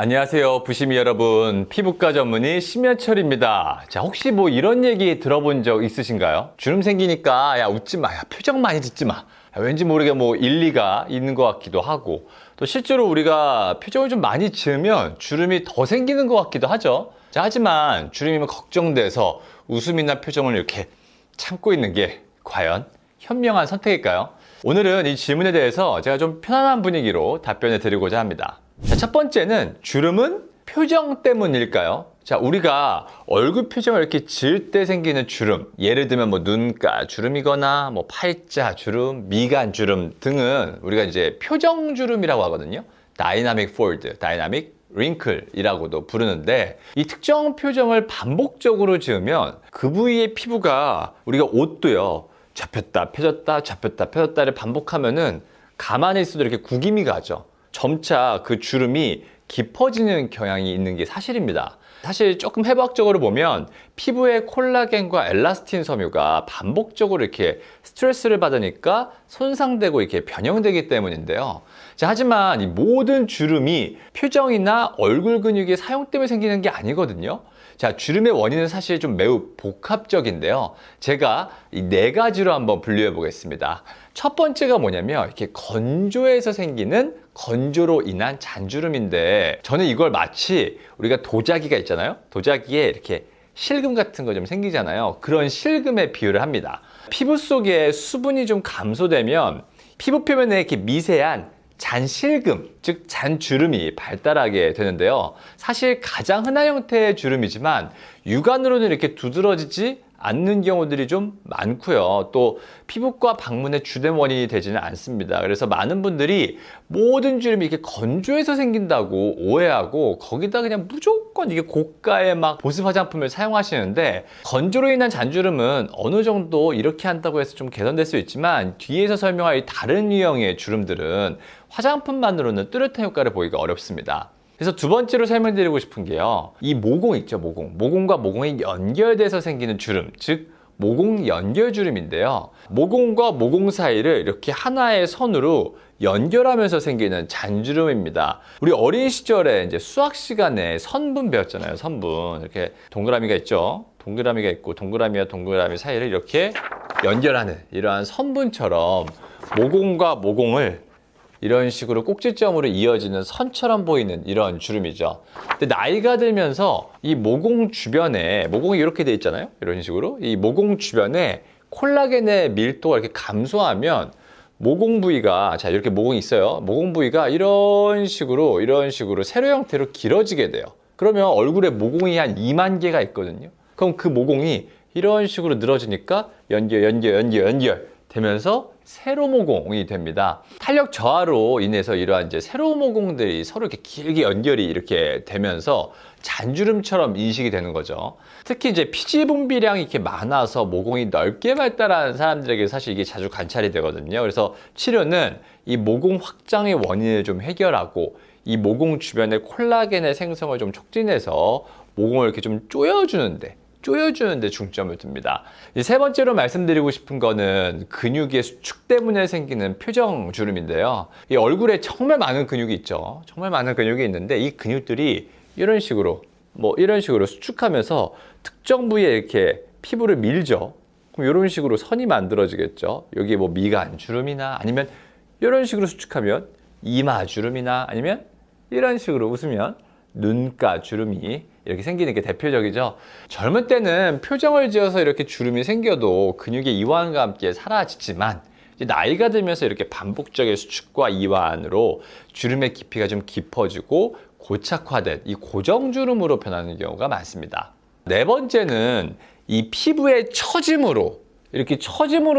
안녕하세요, 부심이 여러분. 피부과 전문의 심현철입니다. 자, 혹시 뭐 이런 얘기 들어본 적 있으신가요? 주름 생기니까 야 웃지 마, 야 표정 많이 짓지 마. 왠지 모르게 뭐 일리가 있는 것 같기도 하고, 또 실제로 우리가 표정을 좀 많이 지으면 주름이 더 생기는 것 같기도 하죠. 자, 하지만 주름이면 걱정돼서 웃음이나 표정을 이렇게 참고 있는 게 과연 현명한 선택일까요? 오늘은 이 질문에 대해서 제가 좀 편안한 분위기로 답변해 드리고자 합니다. 자, 첫 번째는 주름은 표정 때문일까요? 자, 우리가 얼굴 표정을 이렇게 지을 때 생기는 주름, 예를 들면 뭐 눈가 주름이거나 뭐 팔자 주름, 미간 주름 등은 우리가 이제 표정 주름이라고 하거든요. 다이나믹 폴드, 다이나믹 링클이라고도 부르는데, 이 특정 표정을 반복적으로 지으면 그 부위의 피부가, 우리가 옷도요, 잡혔다 펴졌다 잡혔다 펴졌다를 반복하면은 가만히 있어도 이렇게 구김이 가죠. 점차 그 주름이 깊어지는 경향이 있는 게 사실입니다. 사실 조금 해부학적으로 보면 피부의 콜라겐과 엘라스틴 섬유가 반복적으로 이렇게 스트레스를 받으니까 손상되고 이렇게 변형되기 때문인데요. 자, 하지만 이 모든 주름이 표정이나 얼굴 근육의 사용 때문에 생기는 게 아니거든요. 자, 주름의 원인은 사실 좀 매우 복합적인데요. 제가 이 네 가지로 한번 분류해 보겠습니다. 첫 번째가 뭐냐면 이렇게 건조해서 생기는 건조로 인한 잔주름인데, 저는 이걸 마치 우리가 도자기가 있잖아요. 도자기에 이렇게 실금 같은 거 좀 생기잖아요. 그런 실금에 비유를 합니다. 피부 속에 수분이 좀 감소되면 피부 표면에 이렇게 미세한 잔실금, 즉 잔주름이 발달하게 되는데요. 사실 가장 흔한 형태의 주름이지만 육안으로는 이렇게 두드러지지 않는 경우들이 좀 많고요. 또 피부과 방문의 주된 원인이 되지는 않습니다. 그래서 많은 분들이 모든 주름이 이렇게 건조해서 생긴다고 오해하고, 거기다 그냥 무조건 이게 고가의 막 보습 화장품을 사용하시는데, 건조로 인한 잔주름은 어느 정도 이렇게 한다고 해서 좀 개선될 수 있지만, 뒤에서 설명할 이 다른 유형의 주름들은 화장품만으로는 뚜렷한 효과를 보기가 어렵습니다. 그래서 두 번째로 설명드리고 싶은 게요, 이 모공 있죠, 모공과 모공이 연결돼서 생기는 주름, 즉 모공 연결 주름인데요. 모공과 모공 사이를 이렇게 하나의 선으로 연결하면서 생기는 잔주름입니다. 우리 어린 시절에 이제 수학 시간에 선분 배웠잖아요. 선분. 이렇게 동그라미가 있죠. 동그라미가 있고 동그라미와 동그라미 사이를 이렇게 연결하는 이러한 선분처럼 모공과 모공을 이런 식으로 꼭지점으로 이어지는 선처럼 보이는 이런 주름이죠. 근데 나이가 들면서 이 모공 주변에, 모공이 이렇게 돼 있잖아요. 이런 식으로 이 모공 주변에 콜라겐의 밀도가 이렇게 감소하면 모공 부위가, 자 이렇게 모공이 있어요. 모공 부위가 이런 식으로 세로 형태로 길어지게 돼요. 그러면 얼굴에 모공이 한 2만 개가 있거든요. 그럼 그 모공이 이런 식으로 늘어지니까 연결 되면서 세로 모공이 됩니다. 탄력 저하로 인해서 이러한 이제 세로 모공들이 서로 이렇게 길게 연결이 이렇게 되면서 잔주름처럼 인식이 되는 거죠. 특히 이제 피지 분비량이 이렇게 많아서 모공이 넓게 발달한 사람들에게 사실 이게 자주 관찰이 되거든요. 그래서 치료는 이 모공 확장의 원인을 좀 해결하고, 이 모공 주변의 콜라겐의 생성을 좀 촉진해서 모공을 이렇게 좀 조여주는데 중점을 둡니다. 세 번째로 말씀드리고 싶은 거는 근육의 수축 때문에 생기는 표정 주름인데요. 이 얼굴에 정말 많은 근육이 있죠. 정말 많은 근육이 있는데, 이 근육들이 이런 식으로 수축하면서 특정 부위에 이렇게 피부를 밀죠. 그럼 이런 식으로 선이 만들어지겠죠. 여기 뭐 미간 주름이나, 아니면 이런 식으로 수축하면 이마 주름이나, 아니면 이런 식으로 웃으면 눈가 주름이 이렇게 생기는 게 대표적이죠. 젊을 때는 표정을 지어서 이렇게 주름이 생겨도 근육의 이완과 함께 사라지지만, 이제 나이가 들면서 이렇게 반복적인 수축과 이완으로 주름의 깊이가 좀 깊어지고 고착화된 이 고정주름으로 변하는 경우가 많습니다. 네 번째는 이 피부의 처짐으로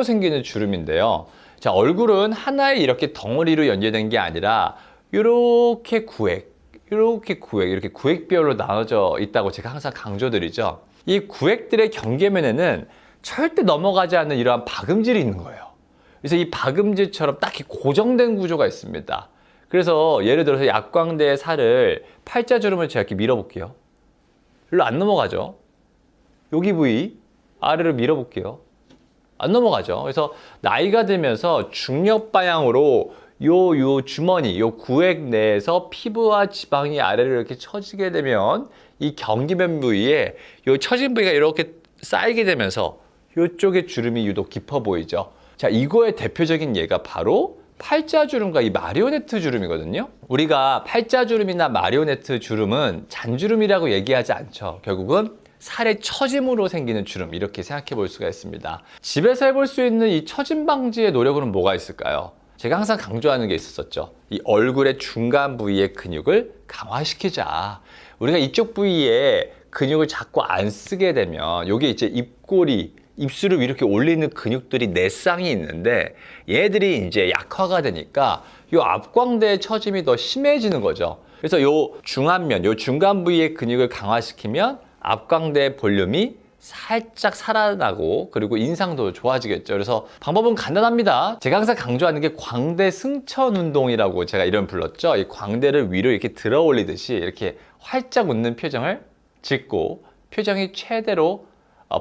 생기는 주름인데요. 자, 얼굴은 하나의 이렇게 덩어리로 연결된 게 아니라 이렇게 구획별로 나눠져 있다고 제가 항상 강조드리죠. 이 구획들의 경계면에는 절대 넘어가지 않는 이러한 박음질이 있는 거예요. 그래서 이 박음질처럼 딱히 고정된 구조가 있습니다. 그래서 예를 들어서 약광대의 살을, 팔자주름을 제가 이렇게 밀어볼게요. 별로 안 넘어가죠. 여기 부위 아래로 밀어볼게요. 안 넘어가죠. 그래서 나이가 들면서 중력 방향으로 요 주머니, 요 구획 내에서 피부와 지방이 아래로 이렇게 처지게 되면 이 경기면 부위에 요 처진 부위가 이렇게 쌓이게 되면서 요쪽에 주름이 유독 깊어 보이죠. 자, 이거의 대표적인 예가 바로 팔자주름과 이 마리오네트 주름이거든요. 우리가 팔자주름이나 마리오네트 주름은 잔주름이라고 얘기하지 않죠. 결국은 살의 처짐으로 생기는 주름, 이렇게 생각해 볼 수가 있습니다. 집에서 해볼 수 있는 이 처짐 방지의 노력으로는 뭐가 있을까요? 제가 항상 강조하는 게 있었죠. 이 얼굴의 중간 부위의 근육을 강화시키자. 우리가 이쪽 부위에 근육을 자꾸 안 쓰게 되면 요게 이제 입꼬리, 입술을 이렇게 올리는 근육들이 네 쌍이 있는데 얘들이 이제 약화가 되니까 요 앞광대의 처짐이 더 심해지는 거죠. 그래서 요 중안면, 요 중간 부위의 근육을 강화시키면 앞광대의 볼륨이 살짝 살아나고 그리고 인상도 좋아지겠죠. 그래서 방법은 간단합니다. 제가 항상 강조하는 게 광대 승천 운동이라고 제가 이름 불렀죠. 이 광대를 위로 이렇게 들어 올리듯이 이렇게 활짝 웃는 표정을 짓고 표정이 최대로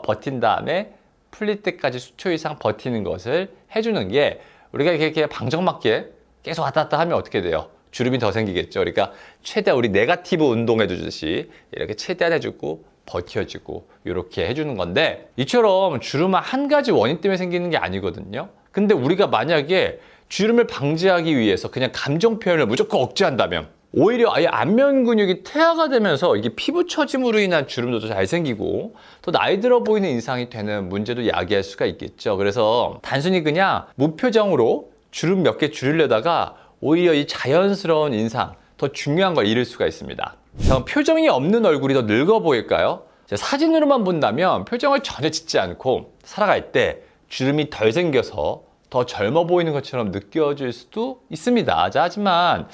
버틴 다음에 풀릴 때까지 수초 이상 버티는 것을 해주는 게 우리가 이렇게 방정맞게 계속 왔다 갔다 하면 어떻게 돼요? 주름이 더 생기겠죠. 그러니까 최대한 우리 네거티브 운동해 주듯이 이렇게 최대한 해주고 버텨주고 이렇게 해주는 건데 이처럼 주름은 한 가지 원인 때문에 생기는 게 아니거든요. 근데 우리가 만약에 주름을 방지하기 위해서 그냥 감정 표현을 무조건 억제한다면 오히려 아예 안면 근육이 퇴화가 되면서 이게 피부 처짐으로 인한 주름도 더 잘 생기고 또 나이 들어 보이는 인상이 되는 문제도 야기할 수가 있겠죠. 그래서 단순히 그냥 무표정으로 주름 몇 개 줄이려다가 오히려 이 자연스러운 인상, 더 중요한 걸 잃을 수가 있습니다. 자, 표정이 없는 얼굴이 더 늙어 보일까요? 사진으로만 본다면 표정을 전혀 짓지 않고 살아갈 때 주름이 덜 생겨서 더 젊어 보이는 것처럼 느껴질 수도 있습니다. 자, 하지만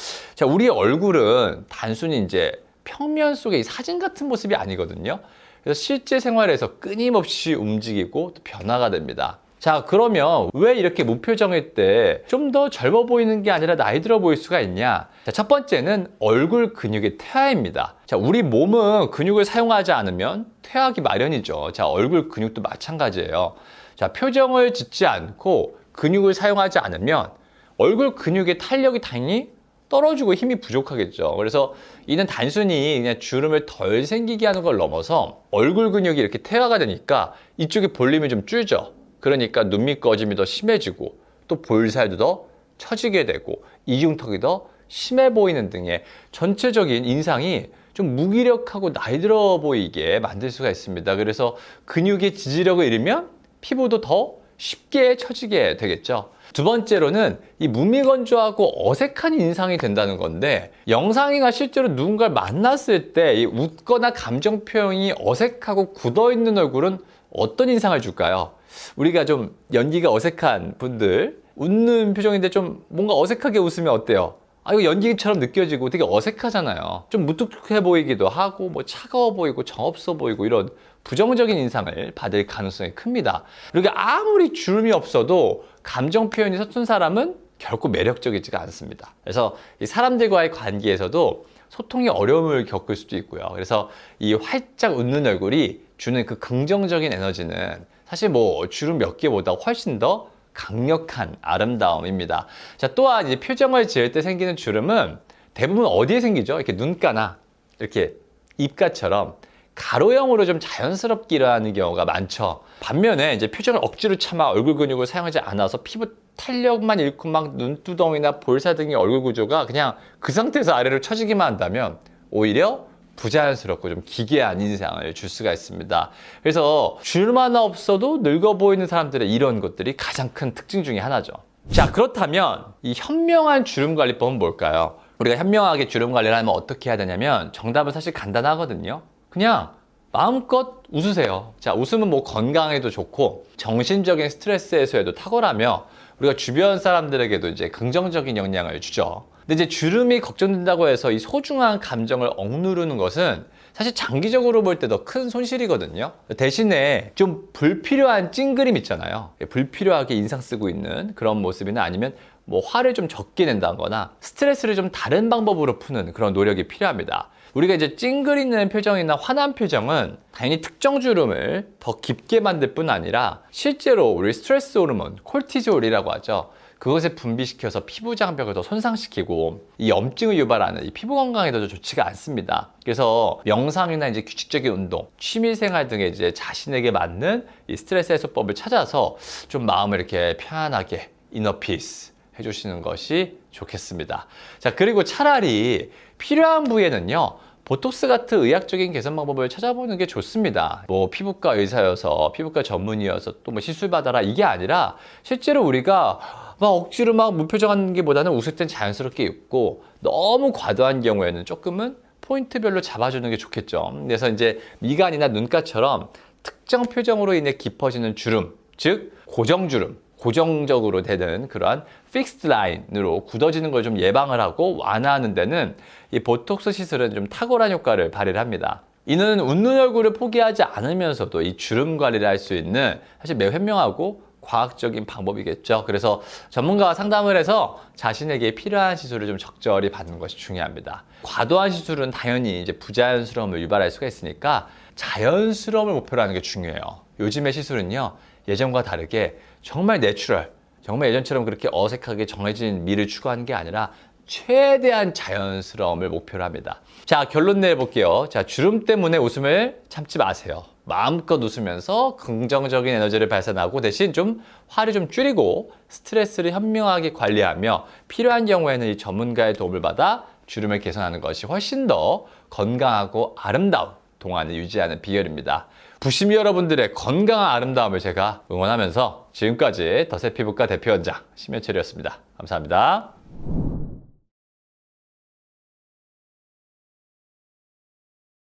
우리의 얼굴은 단순히 이제 평면 속의 이 사진 같은 모습이 아니거든요. 그래서 실제 생활에서 끊임없이 움직이고 또 변화가 됩니다. 자, 그러면 왜 이렇게 무표정일 때 좀 더 젊어 보이는 게 아니라 나이 들어 보일 수가 있냐? 자, 첫 번째는 얼굴 근육의 퇴화입니다. 자, 우리 몸은 근육을 사용하지 않으면 퇴화하기 마련이죠. 자, 얼굴 근육도 마찬가지예요. 자, 표정을 짓지 않고 근육을 사용하지 않으면 얼굴 근육의 탄력이 당연히 떨어지고 힘이 부족하겠죠. 그래서 이는 단순히 그냥 주름을 덜 생기게 하는 걸 넘어서 얼굴 근육이 이렇게 퇴화가 되니까 이쪽에 볼륨이 좀 줄죠. 그러니까 눈밑 꺼짐이 더 심해지고 또 볼살도 더 처지게 되고 이중턱이 더 심해 보이는 등의 전체적인 인상이 좀 무기력하고 나이 들어 보이게 만들 수가 있습니다. 그래서 근육의 지지력을 잃으면 피부도 더 쉽게 처지게 되겠죠. 두 번째로는 이 무미건조하고 어색한 인상이 된다는 건데 영상이나 실제로 누군가를 만났을 때 이 웃거나 감정 표현이 어색하고 굳어있는 얼굴은 어떤 인상을 줄까요? 우리가 좀 연기가 어색한 분들 웃는 표정인데 좀 뭔가 어색하게 웃으면 어때요? 아, 이거 연기처럼 느껴지고 되게 어색하잖아요. 좀 무뚝뚝해 보이기도 하고 뭐 차가워 보이고 정없어 보이고 이런 부정적인 인상을 받을 가능성이 큽니다. 그리고 아무리 주름이 없어도 감정 표현이 서툰 사람은 결코 매력적이지가 않습니다. 그래서 이 사람들과의 관계에서도 소통이 어려움을 겪을 수도 있고요. 그래서 이 활짝 웃는 얼굴이 주는 그 긍정적인 에너지는 사실 뭐 주름 몇 개보다 훨씬 더 강력한 아름다움입니다. 자, 또한 이제 표정을 지을 때 생기는 주름은 대부분 어디에 생기죠? 이렇게 눈가나 이렇게 입가처럼 가로형으로 좀 자연스럽게 일어나는 경우가 많죠. 반면에 이제 표정을 억지로 참아 얼굴 근육을 사용하지 않아서 피부 탄력만 잃고 막 눈두덩이나 볼살 등의 얼굴 구조가 그냥 그 상태에서 아래로 처지기만 한다면 오히려 부자연스럽고 좀 기괴한 인상을 줄 수가 있습니다. 그래서 주름 하나 없어도 늙어 보이는 사람들의 이런 것들이 가장 큰 특징 중에 하나죠. 자, 그렇다면 이 현명한 주름 관리법은 뭘까요? 우리가 현명하게 주름 관리를 하면 어떻게 해야 되냐면 정답은 사실 간단하거든요. 그냥 마음껏 웃으세요. 자, 웃으면 뭐 건강에도 좋고 정신적인 스트레스 해소에도 탁월하며 우리가 주변 사람들에게도 이제 긍정적인 영향을 주죠. 근데 이제 주름이 걱정된다고 해서 이 소중한 감정을 억누르는 것은 사실 장기적으로 볼 때 더 큰 손실이거든요. 대신에 좀 불필요한 찡그림 있잖아요. 불필요하게 인상 쓰고 있는 그런 모습이나 아니면 뭐 화를 좀 적게 낸다거나 스트레스를 좀 다른 방법으로 푸는 그런 노력이 필요합니다. 우리가 이제 찡그리는 표정이나 화난 표정은 당연히 특정 주름을 더 깊게 만들 뿐 아니라 실제로 우리 스트레스 호르몬 콜티졸이라고 하죠. 그것을 분비시켜서 피부 장벽을 더 손상시키고 이 염증을 유발하는 이 피부 건강에도 좋지가 않습니다. 그래서 명상이나 이제 규칙적인 운동, 취미생활 등의 이제 자신에게 맞는 이 스트레스 해소법을 찾아서 좀 마음을 이렇게 편안하게 이너피스 해주시는 것이 좋겠습니다. 자, 그리고 차라리 필요한 부위에는요, 보톡스 같은 의학적인 개선 방법을 찾아보는 게 좋습니다. 뭐 피부과 의사여서 피부과 전문의여서 또 뭐 시술 받아라 이게 아니라 실제로 우리가 막 억지로 막 무표정한 게보다는 웃을 땐 자연스럽게 웃고 너무 과도한 경우에는 조금은 포인트별로 잡아주는 게 좋겠죠. 그래서 이제 미간이나 눈가처럼 특정 표정으로 인해 깊어지는 주름, 즉 고정주름, 고정적으로 되는 그러한 픽스드 라인으로 굳어지는 걸 좀 예방을 하고 완화하는 데는 이 보톡스 시술은 좀 탁월한 효과를 발휘를 합니다. 이는 웃는 얼굴을 포기하지 않으면서도 이 주름 관리를 할 수 있는 사실 매우 현명하고 과학적인 방법이겠죠. 그래서 전문가와 상담을 해서 자신에게 필요한 시술을 좀 적절히 받는 것이 중요합니다. 과도한 시술은 당연히 이제 부자연스러움을 유발할 수가 있으니까 자연스러움을 목표로 하는 게 중요해요. 요즘의 시술은요, 예전과 다르게 정말 내추럴, 정말 예전처럼 그렇게 어색하게 정해진 미를 추구하는 게 아니라 최대한 자연스러움을 목표로 합니다. 자, 결론 내볼게요. 자, 주름 때문에 웃음을 참지 마세요. 마음껏 웃으면서 긍정적인 에너지를 발산하고 대신 좀 화를 좀 줄이고 스트레스를 현명하게 관리하며 필요한 경우에는 이 전문가의 도움을 받아 주름을 개선하는 것이 훨씬 더 건강하고 아름다운 동안을 유지하는 비결입니다. 부심이 여러분들의 건강한 아름다움을 제가 응원하면서 지금까지 더세 피부과 대표원장 심현철이었습니다. 감사합니다.